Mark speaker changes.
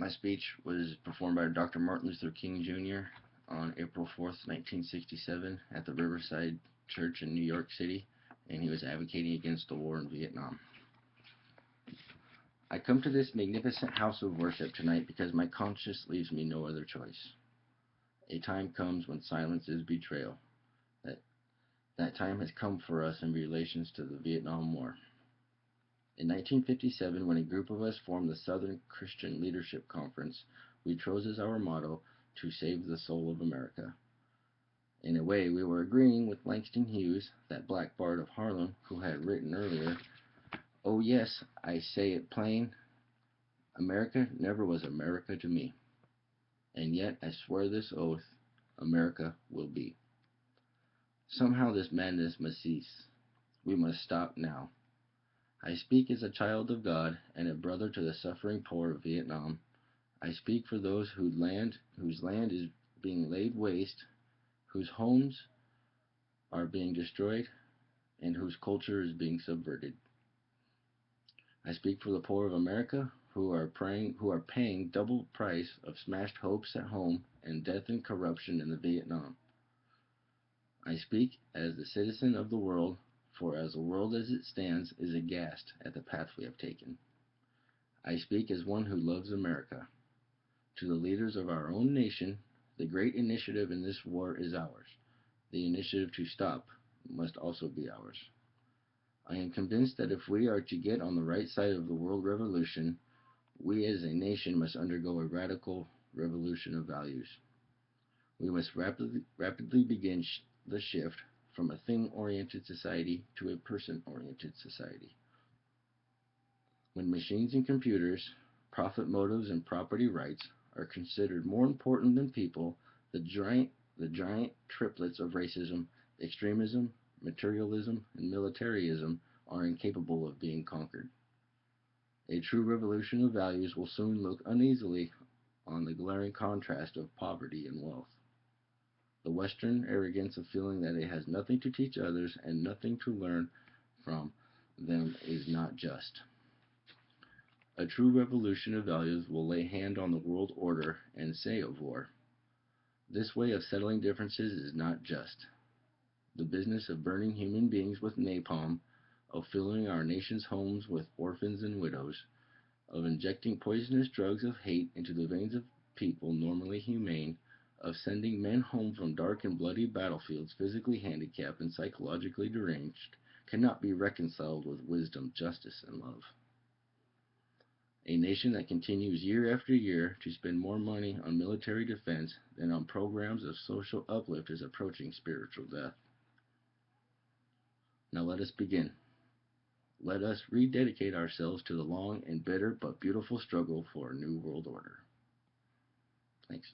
Speaker 1: My speech was performed by Dr. Martin Luther King Jr. on April 4th, 1967 at the Riverside Church in New York City, and he was advocating against the war in Vietnam. I come to this magnificent house of worship tonight because my conscience leaves me no other choice. A time comes when silence is betrayal. That time has come for us in relations to the Vietnam War. In 1957, when a group of us formed the Southern Christian Leadership Conference, we chose as our motto, to save the soul of America. In a way, we were agreeing with Langston Hughes, that black bard of Harlem, who had written earlier, "Oh yes, I say it plain, America never was America to me. And yet I swear this oath, America will be." Somehow this madness must cease. We must stop now. I speak as a child of God and a brother to the suffering poor of Vietnam. I speak for those whose land is being laid waste, whose homes are being destroyed, and whose culture is being subverted. I speak for the poor of America who are paying double price of smashed hopes at home and death and corruption in the Vietnam. I speak as the citizen of the world, for as the world as it stands is aghast at the path we have taken. I speak as one who loves America. To the leaders of our own nation, the great initiative in this war is ours. The initiative to stop must also be ours. I am convinced that if we are to get on the right side of the world revolution, we as a nation must undergo a radical revolution of values. We must rapidly begin the shift from a thing-oriented society to a person-oriented society. When machines and computers, profit motives, and property rights are considered more important than people, the giant triplets of racism, extremism, materialism, and militarism are incapable of being conquered. A true revolution of values will soon look uneasily on the glaring contrast of poverty and wealth. The Western arrogance of feeling that it has nothing to teach others and nothing to learn from them is not just. A true revolution of values will lay hand on the world order and say of war, "This way of settling differences is not just." The business of burning human beings with napalm, of filling our nation's homes with orphans and widows, of injecting poisonous drugs of hate into the veins of people normally humane, of sending men home from dark and bloody battlefields physically handicapped and psychologically deranged, cannot be reconciled with wisdom, justice, and love. A nation that continues year after year to spend more money on military defense than on programs of social uplift is approaching spiritual death. Now let us begin. Let us rededicate ourselves to the long and bitter but beautiful struggle for a new world order. Thanks.